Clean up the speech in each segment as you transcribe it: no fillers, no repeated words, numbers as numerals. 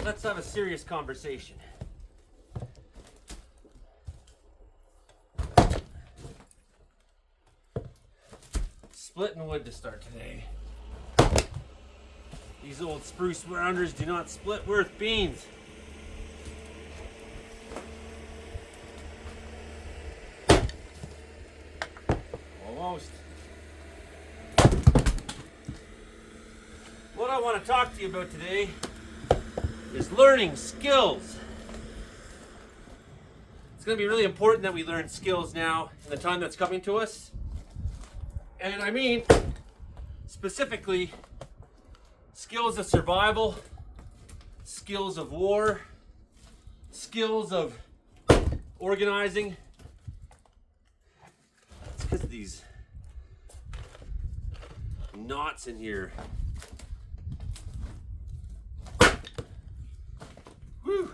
let's have a serious conversation. Splitting wood to start today. These old spruce rounders do not split worth beans. Almost. What I want to talk to you about today is learning skills. It's going to be really important that we learn skills now in the time that's coming to us. And I mean, specifically, skills of survival, skills of war, skills of organizing. It's because of these knots in here. Whew.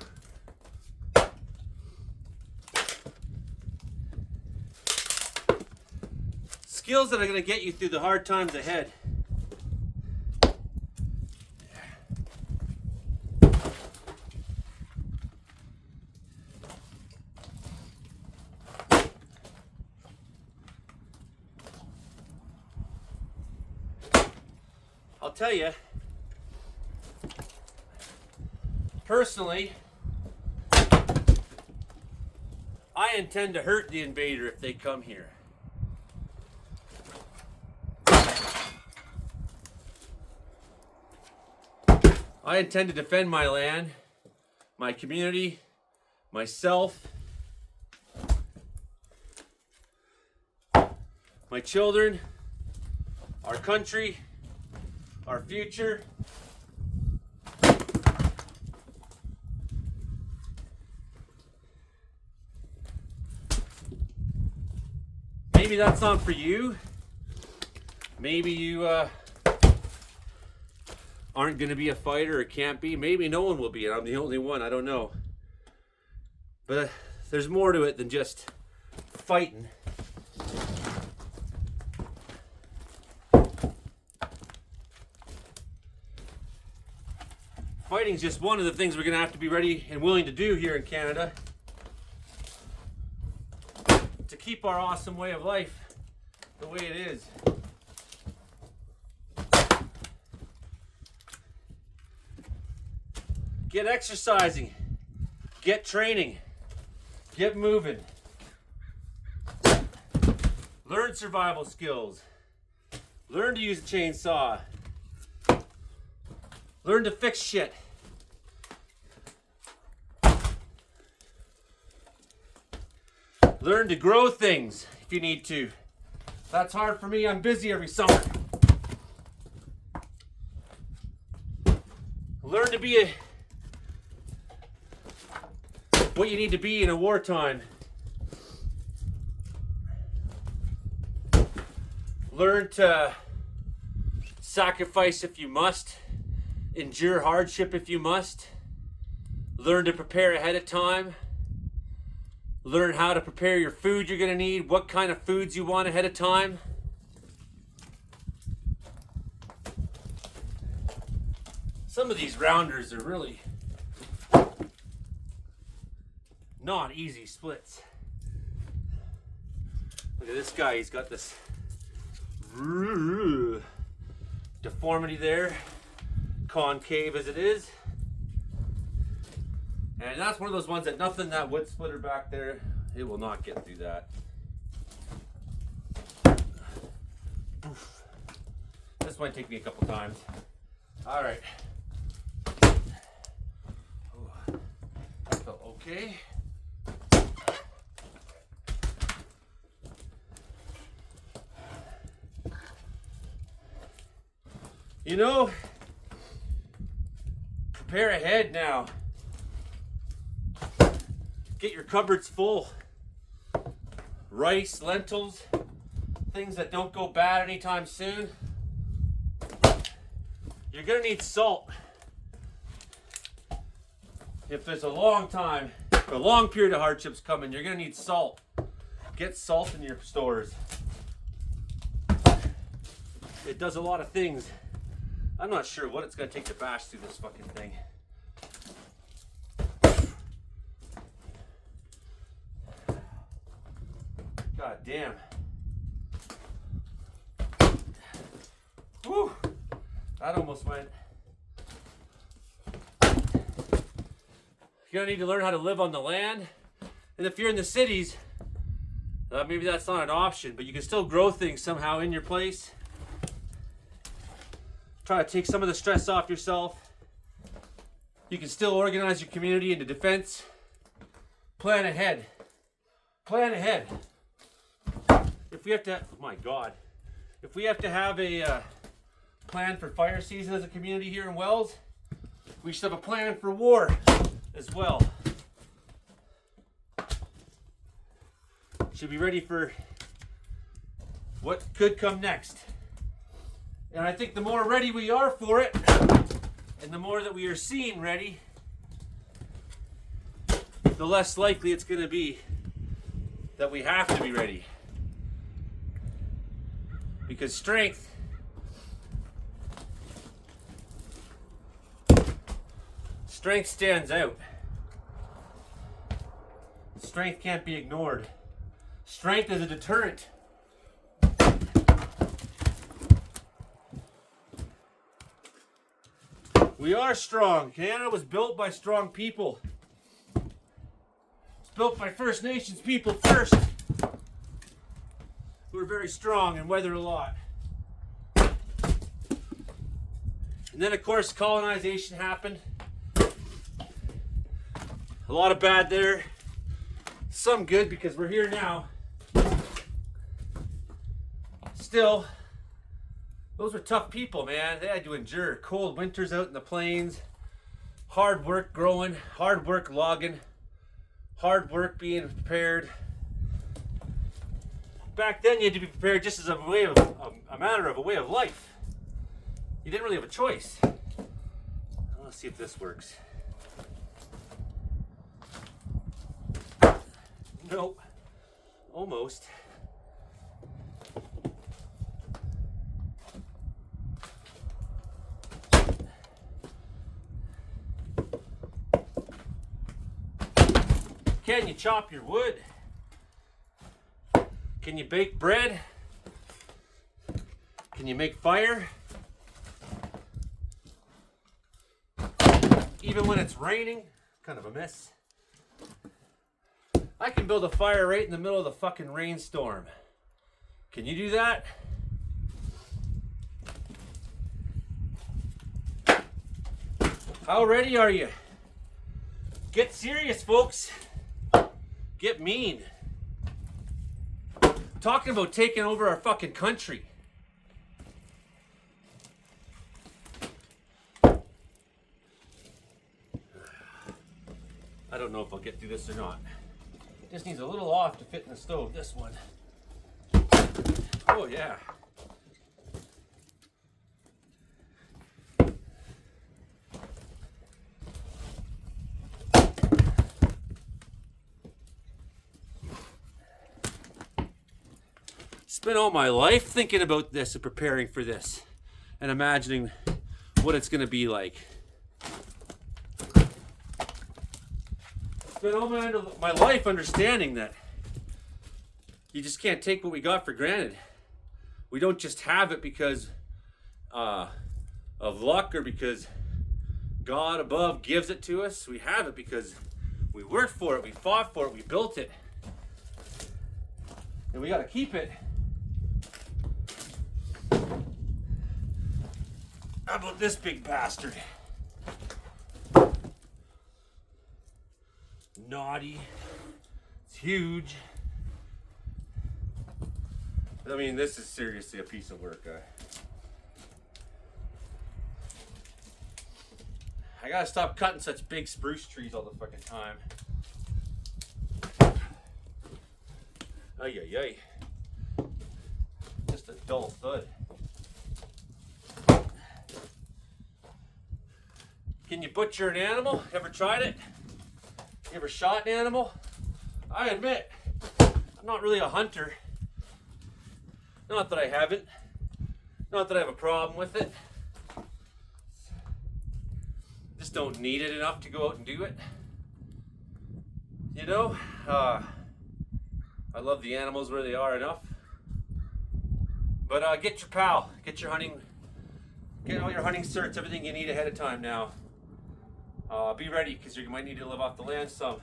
Skills that are going to get you through the hard times ahead. I'll tell you, personally, I intend to hurt the invader if they come here. I intend to defend my land, my community, myself, my children, our country, our future. Maybe that's not for you. Maybe you aren't going to be a fighter or can't be. Maybe no one will be and I'm the only one. I don't know. But there's more to it than just fighting. Fighting's just one of the things we're going to have to be ready and willing to do here in Canada to keep our awesome way of life the way it is. Get exercising, get training, get moving, learn survival skills, learn to use a chainsaw, learn to fix shit. Learn to grow things if you need to. That's hard for me, I'm busy every summer. Learn to be what you need to be in a wartime. Learn to sacrifice if you must. Endure hardship if you must. Learn to prepare ahead of time. Learn how to prepare your food you're going to need, what kind of foods you want ahead of time. Some of these rounders are really not easy splits. Look at this guy, he's got this deformity there, concave as it is. And that's one of those ones that nothing, that wood splitter back there, it will not get through that. This might take me a couple times. All right. Oh, that felt okay. You know, prepare ahead now. Get your cupboards full. Rice, lentils, things that don't go bad anytime soon. You're gonna need salt. If there's a long period of hardships coming, you're gonna need salt. Get salt in your stores. It does a lot of things. I'm not sure what it's gonna take to bash through this fucking thing. damn. Whew. That almost went. You're gonna need to learn how to live on the land. And if you're in the cities, maybe that's not an option, but you can still grow things somehow in your place. Try to take some of the stress off yourself. You can still organize your community into defense. Plan ahead. Plan ahead. If we have to, oh my God, if we have to have a plan for fire season as a community here in Wells, we should have a plan for war as well. Should be ready for what could come next. And I think the more ready we are for it, and the more that we are seen ready, the less likely it's going to be that we have to be ready. Because strength stands out. Strength can't be ignored. Strength is a deterrent. We are strong. Canada was built by strong people. It's built by First Nations people first, who are very strong and weather a lot. And then, of course, colonization happened. A lot of bad there. Some good because we're here now. Still, those were tough people, man. They had to endure cold winters out in the plains, hard work growing, hard work logging, hard work being prepared. Back then, you had to be prepared just as a matter of a way of life. You didn't really have a choice. Let's see if this works. Nope. Almost. Can you chop your wood? Can you bake bread? Can you make fire? Even when it's raining? Kind of a mess. I can build a fire right in the middle of the fucking rainstorm. Can you do that? How ready are you? Get serious, folks. Get mean. Talking about taking over our fucking country. I don't know if I'll get through this or not. It just needs a little off to fit in the stove, this one. Oh yeah. Spent all my life thinking about this and preparing for this and imagining what it's going to be like. Spent all my life understanding that you just can't take what we got for granted. We don't just have it because of luck or because God above gives it to us. We have it because we worked for it, we fought for it, we built it. And we got to keep it. How about this big bastard? Naughty. It's huge. I mean, this is seriously a piece of work. I gotta stop cutting such big spruce trees all the fucking time. Ay, ay, ay. Just a dull thud. Can you butcher an animal? Ever tried it? You ever shot an animal? I admit, I'm not really a hunter. Not that I haven't. Not that I have a problem with it. Just don't need it enough to go out and do it. You know, I I love the animals where they are enough. But get your PAL, get all your hunting certs, everything you need ahead of time now. Be ready, because you might need to live off the land some.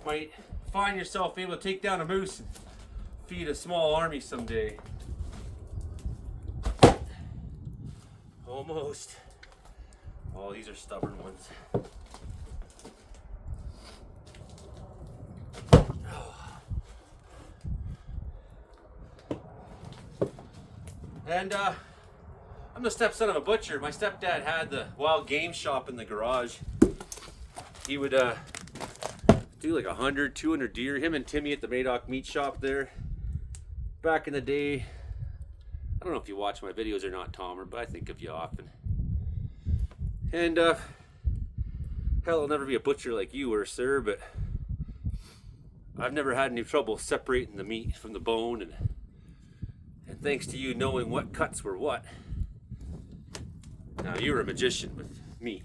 Might find yourself able to take down a moose and feed a small army someday. Almost. Oh, these are stubborn ones. And I'm the stepson of a butcher. My stepdad had the wild game shop in the garage. He would do like 100, 200 deer. Him and Timmy at the Madoc meat shop there. Back in the day, I don't know if you watch my videos or not, Tomer, but I think of you often. And hell, I'll never be a butcher like you were, sir, but I've never had any trouble separating the meat from the bone, and thanks to you knowing what cuts were what. Now, you're a magician with meat.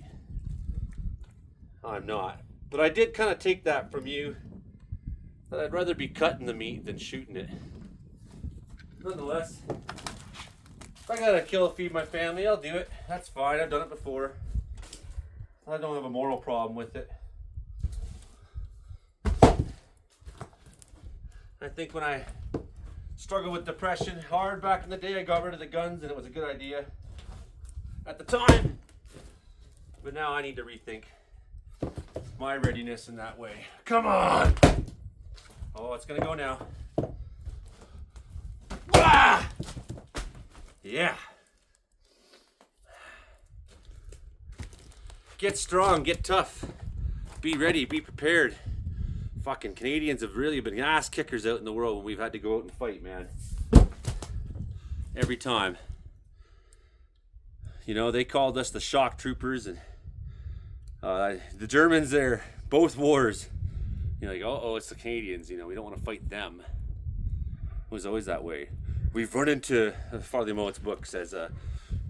I'm not. But I did kind of take that from you, that I'd rather be cutting the meat than shooting it. Nonetheless, if I gotta kill to feed my family, I'll do it. That's fine. I've done it before. I don't have a moral problem with it. I think when I struggled with depression hard back in the day, I got rid of the guns, and it was a good idea at the time. But now I need to rethink my readiness in that way. Come on! Oh, it's gonna go now. Ah! Yeah. Get strong, get tough. Be ready, be prepared. Fucking Canadians have really been ass kickers out in the world when we've had to go out and fight, man. Every time. You know, they called us the shock troopers, and the Germans there, both wars. You're like, oh, it's the Canadians, you know, we don't want to fight them. It was always that way. We've run into, Farley Mowat's book says,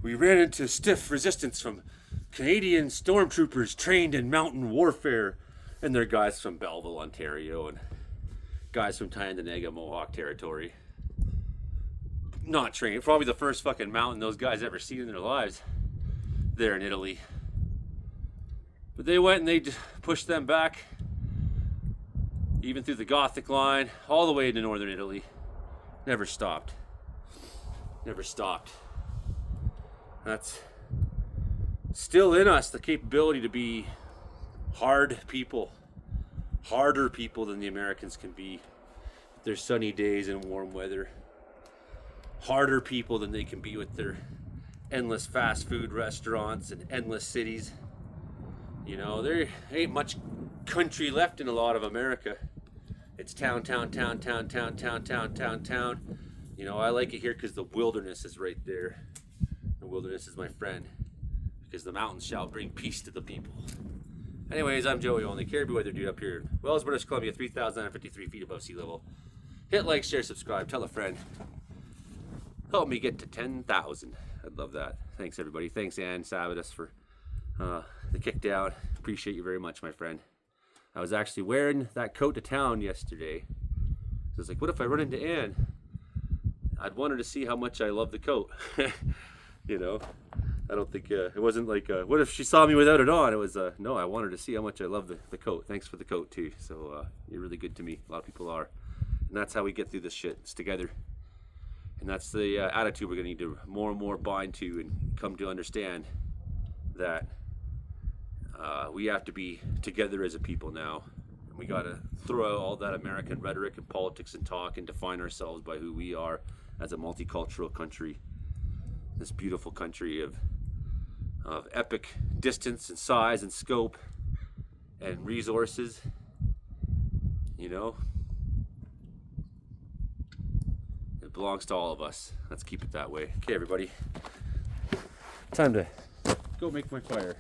we ran into stiff resistance from Canadian stormtroopers trained in mountain warfare. And they're guys from Belleville, Ontario, and guys from Tyendinaga, Mohawk territory. Not trained. Probably the first fucking mountain those guys ever seen in their lives. There in Italy. But they went and they pushed them back. Even through the Gothic line, all the way into northern Italy. Never stopped. Never stopped. That's still in us, the capability to be hard people, harder people than the Americans can be. Their sunny days and warm weather. Harder people than they can be with their endless fast food restaurants and endless cities. You know, there ain't much country left in a lot of America. It's town, town, town, town, town, town, town, town, town. You know, I like it here because the wilderness is right there. The wilderness is my friend, because the mountains shall bring peace to the people. Anyways, I'm Joey Only, Caribou Weather Dude up here. Wells, British Columbia, 3,053 feet above sea level. Hit like, share, subscribe, tell a friend. Help me get to 10,000. I'd love that. Thanks, everybody. Thanks, Ann Sabatus, for the kick down. Appreciate you very much, my friend. I was actually wearing that coat to town yesterday. So I was like, what if I run into Ann? I'd want her to see how much I love the coat. You know? I don't think, it wasn't like, what if she saw me without it on? It was, no, I wanted to see how much I love the coat. Thanks for the coat, too. So, you're really good to me. A lot of people are. And that's how we get through this shit. It's together. And that's the attitude we're going to need to more and more bind to and come to understand that we have to be together as a people now. And we got to throw out all that American rhetoric and politics and talk and define ourselves by who we are as a multicultural country. This beautiful country of epic distance and size and scope and resources, you know. It belongs to all of us. Let's keep it that way. Okay, everybody. Time to go make my fire.